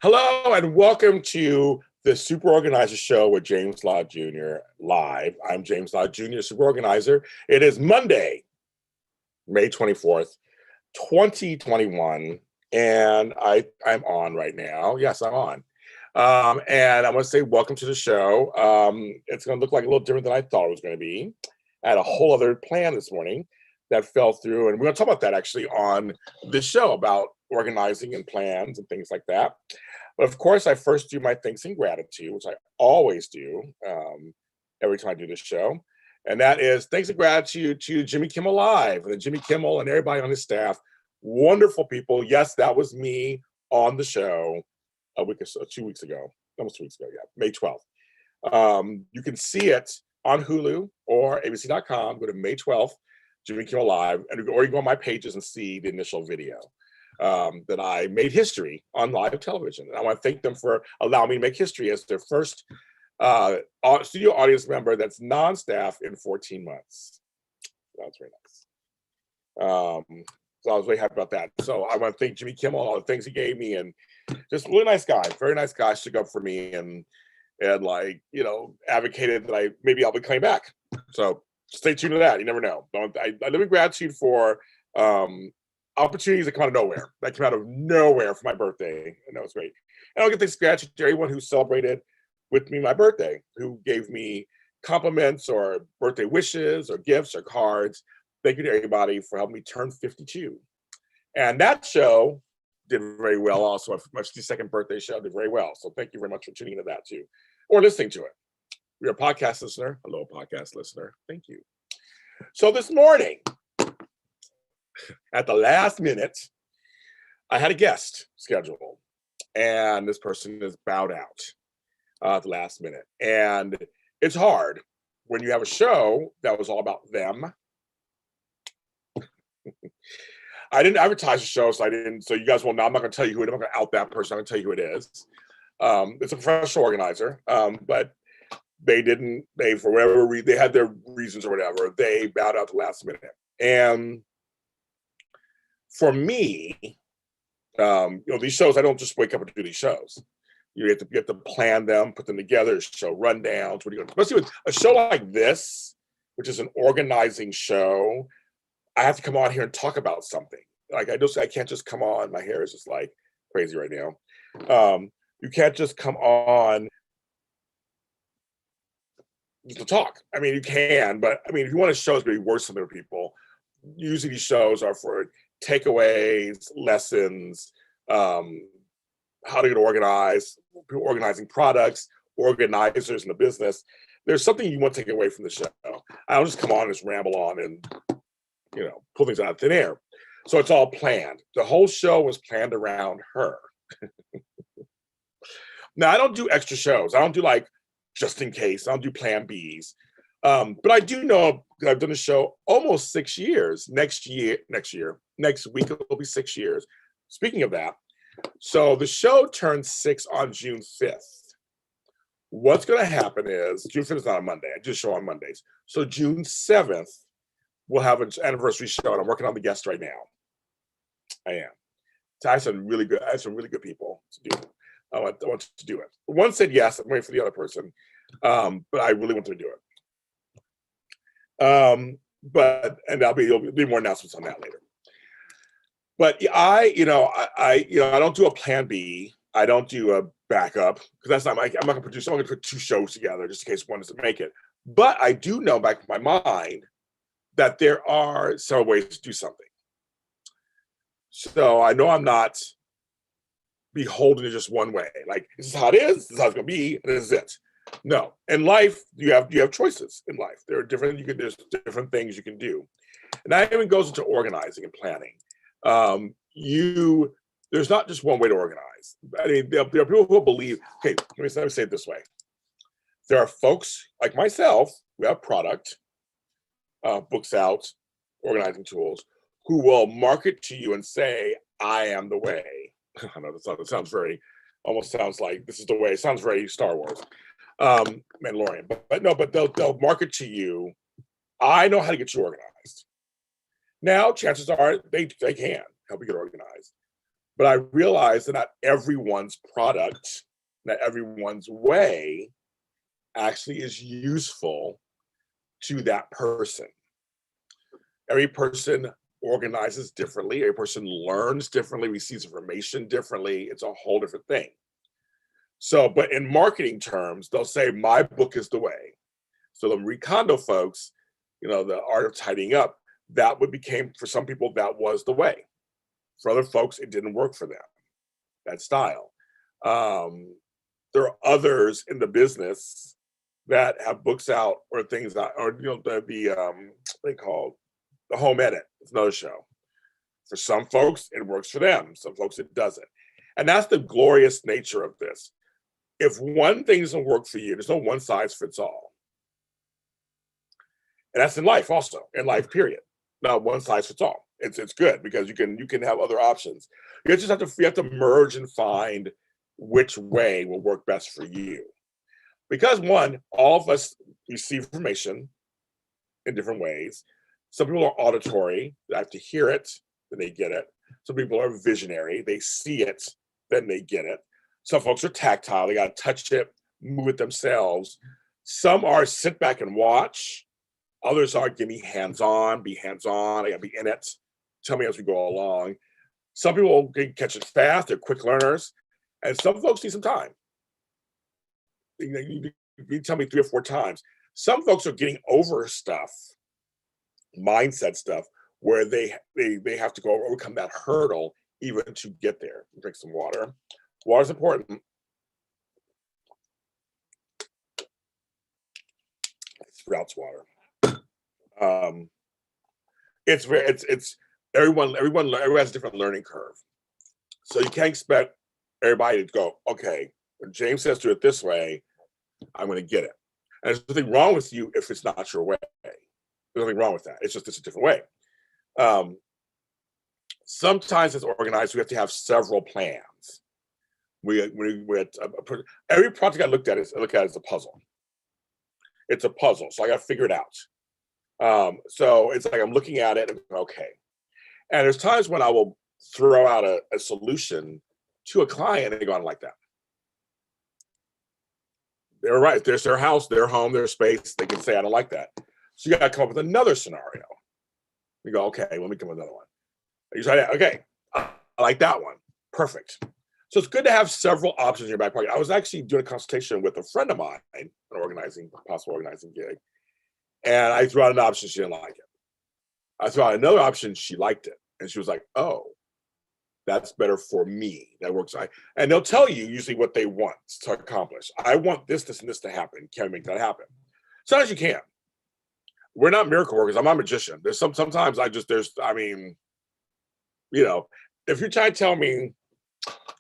Hello and welcome to the Super Organizer Show with James Lott Jr. live. I'm James Lott Jr., Super Organizer. It is Monday, May 24th, 2021, and I'm on right now. Yes, I'm on. And I want to say welcome to the show. It's going to look like a little different than I thought it was going to be. I had a whole other plan this morning that fell through, and we're going to talk about that actually on this show about organizing and plans and things like that. But of course, I first do my thanks and gratitude, which I always do every time I do this show. And that is thanks and gratitude to Jimmy Kimmel Live and Jimmy Kimmel and everybody on his staff. Wonderful people. Yes, that was me on the show a week or so, 2 weeks ago, almost 2 weeks ago, yeah, May 12th. You can see it on Hulu or abc.com. Go to May 12th, Jimmy Kimmel Live, or you go on my pages and see the initial video. That I made history on live television. And I want to thank them for allowing me to make history as their first studio audience member that's non-staff in 14 months. That's very nice. So I was really happy about that. So I want to thank Jimmy Kimmel, all the things he gave me, and just really nice guy, very nice guy, stood up for me and like, you know, advocated that maybe I'll be coming back. So stay tuned to that. You never know. I live in gratitude for opportunities that come out of nowhere. That came out of nowhere for my birthday, and that was great. And I'll get thanks gratitude to everyone who celebrated with me my birthday, who gave me compliments or birthday wishes or gifts or cards. Thank you to everybody for helping me turn 52. And that show did very well also. My 52nd birthday show did very well. So thank you very much for tuning into that too, or listening to it. If you're a podcast listener, hello, podcast listener. Thank you. So this morning, at the last minute, I had a guest scheduled, and this person is bowed out at the last minute. And it's hard when you have a show that was all about them. I didn't advertise the show, so you guys will know. I'm not going to tell you who it is. I'm not going to out that person. I'm going to tell you who it is. It's a professional organizer, but for whatever reason, they had their reasons or whatever. They bowed out at the last minute. And for me, these shows, I don't just wake up and do these shows. You have to plan them, put them together, show rundowns. Especially with a show like this, which is an organizing show, I have to come on here and talk about something. Like I can't just come on. My hair is just like crazy right now. You can't just come on just to talk. I mean, you can, but I mean, if you want a show that's going to be worth something to people, usually these shows are for takeaways, lessons, how to get organized, organizing products, organizers in the business. There's something you want to take away from the show. I don't just come on and just ramble on and, pull things out of thin air. So it's all planned. The whole show was planned around her. Now, I don't do extra shows. I don't do like just in case. I don't do plan Bs. But I do know that I've done the show almost 6 years. Next week it'll be 6 years. Speaking of that, so the show turns 6 on June 5th. What's going to happen is, June 5th is not a Monday. I just show on Mondays. So June 7th, we'll have an anniversary show, and I'm working on the guest right now. I am. I have some really good people to do. I want to do it. One said yes. I'm waiting for the other person, but I really want to do it. There'll be more announcements on that later. But I don't do a plan B. I don't do a backup because that's not I'm not going to produce. I'm going to put 2 shows together just in case one doesn't make it. But I do know back in my mind that there are several ways to do something. So I know I'm not beholden to just one way. Like, this is how it is. This is how it's going to be. And this is it. No. In life, you have choices in life. There's different things you can do. And that even goes into organizing and planning. There's not just one way to organize. I mean, there are people who believe, okay, let me say it this way. There are folks like myself who have product, books out, organizing tools, who will market to you and say, I am the way. I know it sounds like this is the way. It sounds very Star Wars, Mandalorian. But they'll market to you, I know how to get you organized. Now, chances are they can help you get organized. But I realized that not everyone's product, not everyone's way actually is useful to that person. Every person organizes differently. Every person learns differently, receives information differently. It's a whole different thing. So, but in marketing terms, they'll say, my book is the way. So the Marie Kondo folks, the art of tidying up, that would became, for some people, that was the way. For other folks, it didn't work for them, that style. There are others in the business that have books out or things that, or they call the home edit. It's another show. For some folks, it works for them. Some folks, it doesn't. And that's the glorious nature of this. If one thing doesn't work for you, there's no one size fits all. And that's in life also, in life, period. Not one size fits all. It's good because you can have other options. You just have to merge and find which way will work best for you. Because one, all of us receive information in different ways. Some people are auditory, they have to hear it, then they get it. Some people are visionary, they see it, then they get it. Some folks are tactile, they got to touch it, move it themselves. Some are sit back and watch. Others are give me hands-on, be hands-on, I got to be in it. Tell me as we go along. Some people can catch it fast, they're quick learners. And some folks need some time. You tell me 3 or 4 times. Some folks are getting over stuff, mindset stuff, where they have to go overcome that hurdle even to get there. Drink some water. Water's important. Sprouts water. It's everyone has a different learning curve. So you can't expect everybody to go, okay, when James says do it this way, I'm going to get it. And there's nothing wrong with you if it's not your way. There's nothing wrong with that. It's just a different way. Sometimes as organizers, we have to have several plans. Every project I look at it as a puzzle. It's a puzzle, so I got to figure it out. So it's like I'm looking at it and okay. And there's times when I will throw out a solution to a client and they go, I don't like that. They're right. There's their house, their home, their space. They can say, I don't like that. So you got to come up with another scenario. You go, okay, let me come up with another one. You try that. Okay, I like that one. Perfect. So it's good to have several options in your back pocket. I was actually doing a consultation with a friend of mine, an possible organizing gig. And I threw out an option, she didn't like it. I threw out another option, she liked it. And she was like, oh, that's better for me. That works. And they'll tell you usually what they want to accomplish. I want this, this, and this to happen. Can we make that happen? Sometimes you can. We're not miracle workers. I'm not a magician. Sometimes if you're trying to tell me,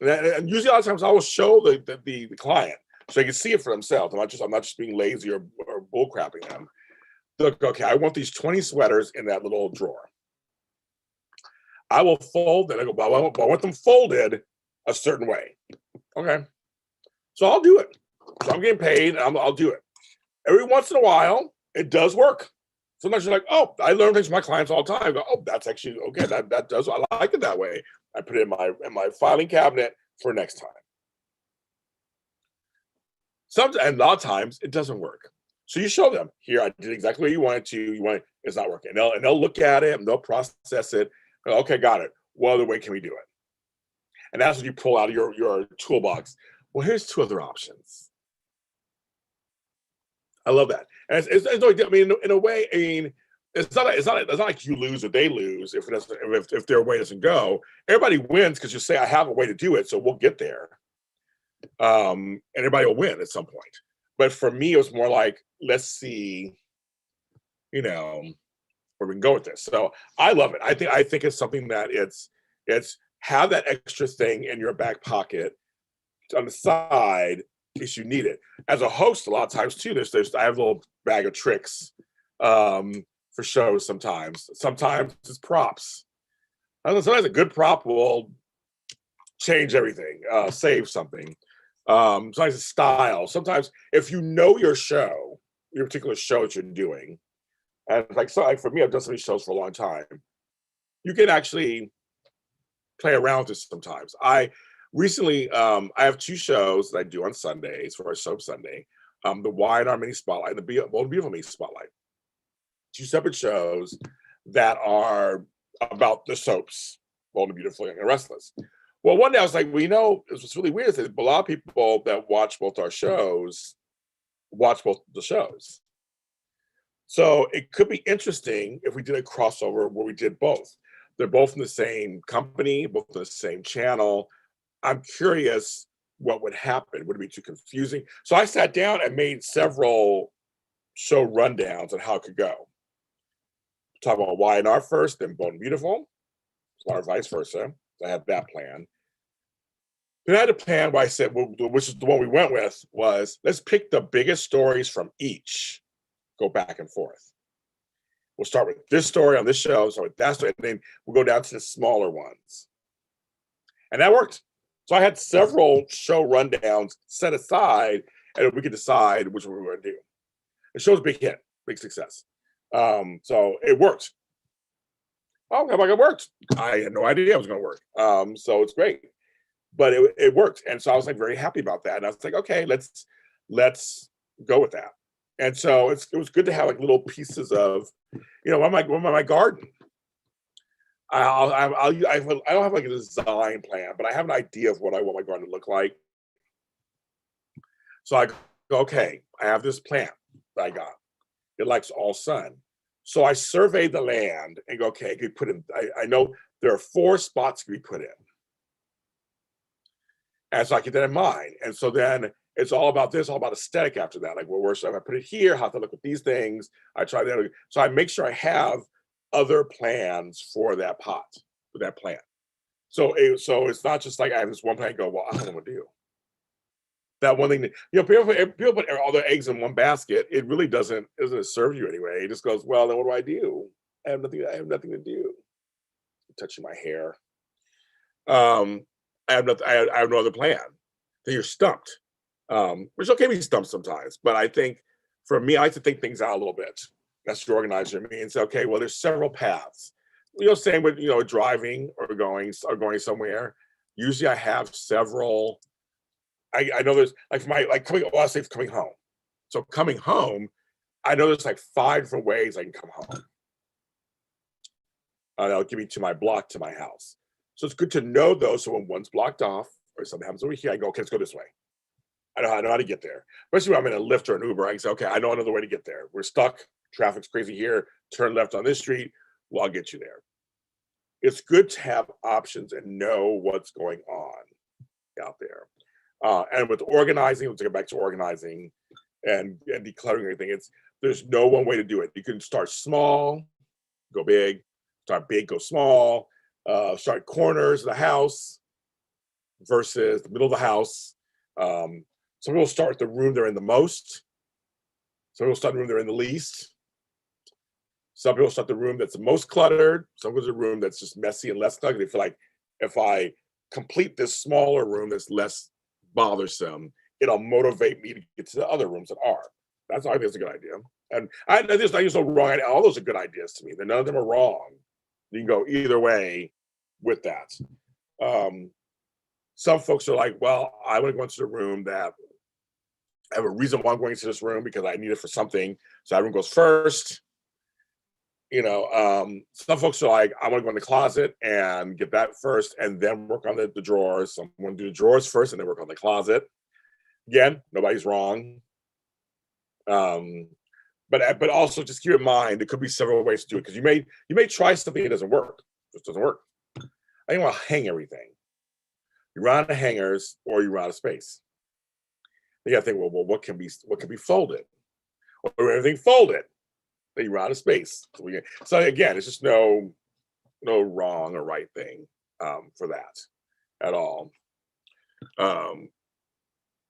and usually a lot of times I will show the client so they can see it for themselves. I'm not just being lazy or bull crapping them. Look, okay, I want these 20 sweaters in that little drawer. I will fold them. I go, I want them folded a certain way. Okay. So I'll do it. So I'm getting paid. I'll do it. Every once in a while, it does work. Sometimes you're like, oh, I learn things from my clients all the time. I go, oh, that's actually okay. That does. I like it that way. I put it in my filing cabinet for next time. And a lot of times it doesn't work. So you show them, here, I did exactly what you wanted to. It's not working. And they'll look at it and they'll process it. Okay, got it. What other way can we do it? And that's when you pull out of your toolbox. Well, here's 2 other options. I love that. And in a way, it's not like you lose or they lose if their way doesn't go. Everybody wins because you say, I have a way to do it, so we'll get there. And everybody will win at some point. But for me, it was more like, let's see, where we can go with this. So I love it. I think it's something that it's have that extra thing in your back pocket on the side in case you need it. As a host, a lot of times too, I have a little bag of tricks for shows sometimes. Sometimes it's props. I don't know, sometimes a good prop will change everything, save something. Sometimes it's style. Sometimes if you know your show, your particular show that you're doing, and like for me, I've done some of these shows for a long time. You can actually play around with this sometimes. I recently, I have 2 shows that I do on Sundays for our Soap Sunday. The Y&R Mini Spotlight and the Bold and Beautiful Mini Spotlight. 2 separate shows that are about the soaps, Bold and Beautiful, Young and Restless. Well, one day I was like, well, you know, it's really weird that a lot of people that watch both our shows watch both the shows. So it could be interesting if we did a crossover where we did both. They're both in the same company, both in the same channel. I'm curious what would happen. Would it be too confusing? So I sat down and made several show rundowns on how it could go. Talk about Y&R first, then Bold and Beautiful, or vice versa. So I had that plan. Then I had a plan where I said, well, which is the one we went with, was let's pick the biggest stories from each, go back and forth. We'll start with this story on this show, start with that story, and then we'll go down to the smaller ones. And that worked. So I had several show rundowns set aside, and we could decide which one we were going to do. The show's a big hit, big success. So it worked. Oh, how about it worked? I had no idea it was going to work. So it's great. But it worked. And so I was like very happy about that. And I was like, okay, let's go with that. And so it was good to have like little pieces of, you know, my garden. I don't have like a design plan, but I have an idea of what I want my garden to look like. So I go, okay, I have this plant that I got. It likes all sun. So I surveyed the land and go, okay, I could put in, I know there are 4 spots to be put in. And so I keep that in mind. And so then it's all about this, all about aesthetic after that. Like, well, where should I put it here? How to look with these things? I try that. So I make sure I have other plans for that pot, for that plant. So it's not just like I have this one plant and go, well, I don't know what to do. That one thing that, you know, people put all their eggs in one basket. It really doesn't serve you anyway. It just goes, well, then what do I do? I have nothing to do. I'm touching my hair. I have no other plan. Then you're stumped. Which okay be stumped sometimes, but I think for me, I like to think things out a little bit. That's the organizer in me and say, okay, well, there's several paths. You know, same with, you know, driving or going somewhere. Usually I have several. I know there's coming home. So coming home, I know there's like 5 different ways I can come home. That'll get me to my block, to my house. So it's good to know those. So when one's blocked off or something happens over here, I go, okay, let's go this way. I know how to get there. Especially when I'm in a Lyft or an Uber, I can say, okay, I know another way to get there. We're stuck. Traffic's crazy here. Turn left on this street. Well, I'll get you there. It's good to have options and know what's going on out there. And with organizing, let's get back to organizing and decluttering everything. There's no one way to do it. You can start small, go big. Start big, go small. Start corners of the house versus the middle of the house. Some people start the room they're in the most. Some people start the room they're in the least. Some people start the room that's the most cluttered. Some people start the room that's just messy and less snug. They feel like if I complete this smaller room that's less bothersome, it'll motivate me to get to the other rooms that are. I think it's a good idea. And there's no wrong. All those are good ideas to me. None of them are wrong. You can go either way with that. Some folks are like, well, I want to go into the room that I have a reason why I'm going into this room because I need it for something. So that room goes first. You know, some folks are like, I want to go in the closet and get that first and then work on the drawers. Some want to do the drawers first and then work on the closet. Again, nobody's wrong. But also just keep in mind, there could be several ways to do it because you may try something that doesn't work. It just doesn't work. I didn't want to hang everything. You run out of hangers or you run out of space. You got to think, well, what can be folded? Or everything folded, then you run out of space. So again, it's just no wrong or right thing for that at all. All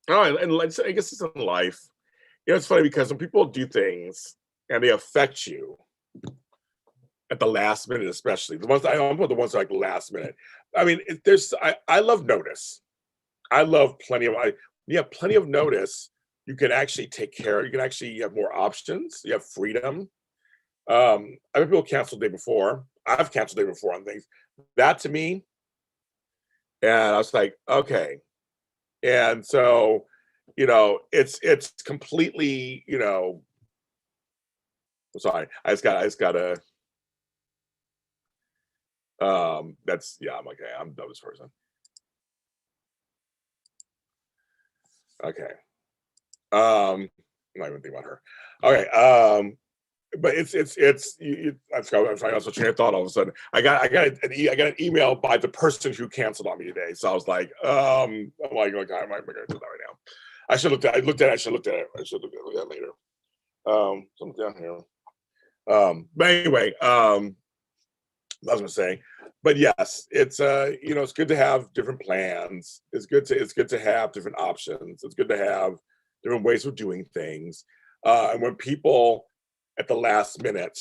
right, and I guess it's in life. You know, it's funny because when people do things and they affect you at the last minute, especially the ones that are like last minute. I mean, I love notice. I love you have plenty of notice. You can actually you can actually have more options. You have freedom. I've had people cancel the day before. I've canceled the day before on things. That to me And I was like, okay. And so, it's completely, I'm sorry. I just gotta, I'm okay. I'm done with this person. Okay. I'm not even thinking about her. Okay. But I'm sorry, I also train of thought all of a sudden. I got an email by the person who canceled on me today. So I was like, I'm like, okay, I'm not gonna do that right now. I should look at it. I should look at it. I should look at that later. Something down here. But anyway, I was gonna say, but yes, it's good to have different plans. It's good to have different options. It's good to have different ways of doing things. And when people at the last minute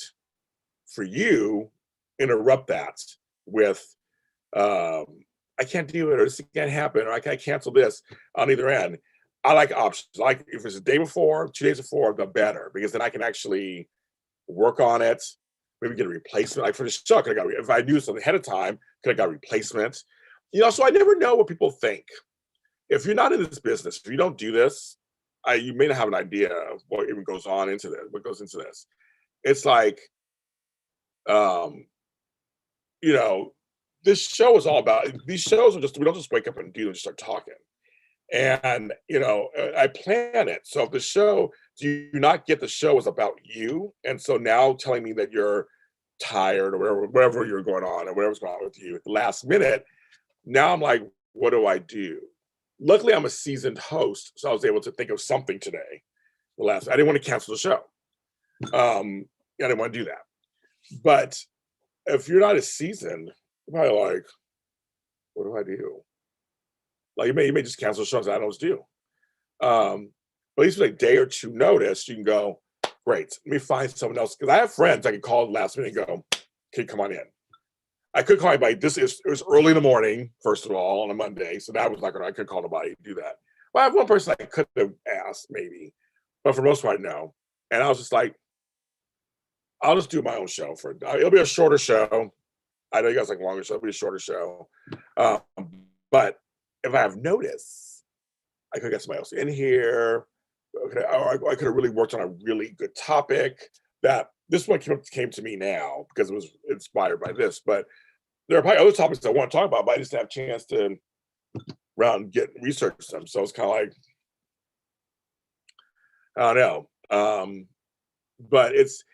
for you interrupt that with I can't do it, or this can't happen, or I can't cancel this on either end. I like options. Like if it's a day before, 2 days before, the better, because then I can actually work on it, maybe get a replacement. Like for the show, if I knew something ahead of time, could have got replacement. So I never know what people think. If you're not in this business, if you don't do this, you may not have an idea of what even goes on into this, what goes into this. It's like, um, you know, this show is all about, these shows are just, we don't just wake up and do and just start talking. And, I plan it. So if the show, do you not get the show is about you? And so now telling me that you're tired or whatever you're going on or whatever's going on with you at the last minute, now I'm like, what do I do? Luckily, I'm a seasoned host, so I was able to think of something today. I didn't want to cancel the show. I didn't want to do that. But if you're not as seasoned, you're probably like, what do I do? Like you may just cancel shows. I don't know what to do. But at least with a day or two notice, you can go, great, let me find someone else. Because I have friends I can call last minute and go, okay, come on in. I could call anybody. It was early in the morning, first of all, on a Monday. So that was not going to, I could call nobody to do that. Well, I have one person I could have asked maybe, but for the most part, no. And I was just like, I'll just do my own show it'll be a shorter show. I know you guys like longer show, it'll be a shorter show. But if I have notice, I could get somebody else in here. I could have really worked on a really good topic. That this one came to me now because it was inspired by this. But there are probably other topics I want to talk about, but I just didn't have a chance to get research them. So it's kind of like, I don't know. But it's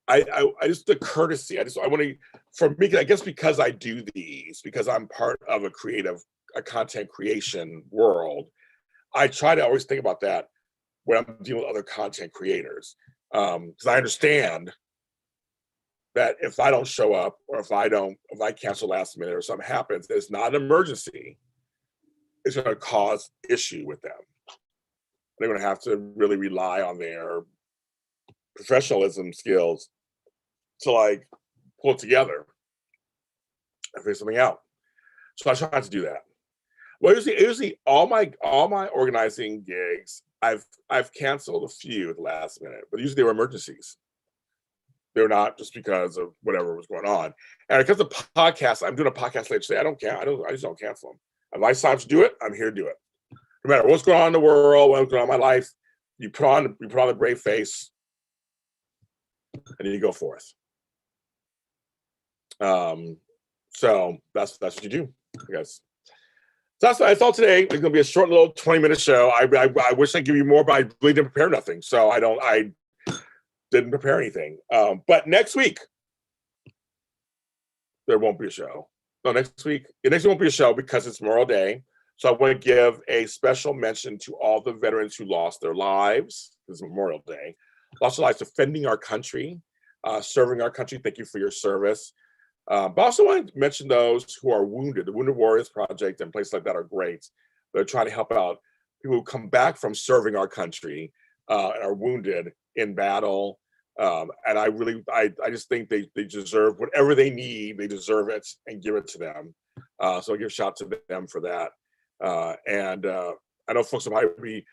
I just the courtesy. I want to, for me, I guess because I do these, because I'm part of a content creation world, I try to always think about that when I'm dealing with other content creators. Because I understand that if I don't show up or if I cancel last minute or something happens, it's not an emergency. It's going to cause issue with them. They're going to have to really rely on their professionalism skills to like pull it together and figure something out. So I try not to do that. Well, usually all my organizing gigs, I've canceled a few at the last minute, but usually they were emergencies. They're not just because of whatever was going on. And because of podcasts, I'm doing a podcast later today. I just don't cancel them. If I decide to do it, I'm here to do it. No matter what's going on in the world, what's going on in my life, you put on the brave face, and then you go forth. So that's what you do, I guess. So that's all today. It's gonna be a short little 20-minute show. I wish I'd give you more, but I really didn't prepare nothing. So I didn't prepare anything. But next week there won't be a show. No, next week won't be a show because it's Memorial Day. So I want to give a special mention to all the veterans who lost their lives. This is Memorial Day. Lost their lives defending our country, serving our country. Thank you for your service. But I also want to mention those who are wounded. The Wounded Warriors Project and places like that are great. They're trying to help out people who come back from serving our country and are wounded in battle. And I just think they deserve whatever they need. They deserve it and give it to them. So I give a shout to them for that. And I know folks will probably be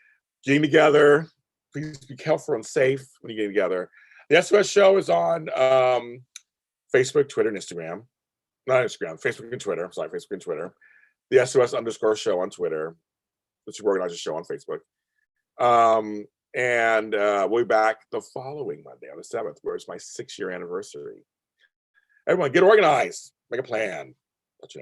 getting together. Please be careful and safe when you get together. The SOS show is on Facebook, Twitter, and Instagram. Not Instagram, Facebook and Twitter. I'm sorry, Facebook and Twitter. the SOS underscore show on Twitter, the Super Organizer Show on Facebook. And we'll be back the following Monday on the 7th, where it's my 6-year anniversary. Everyone, get organized. Make a plan.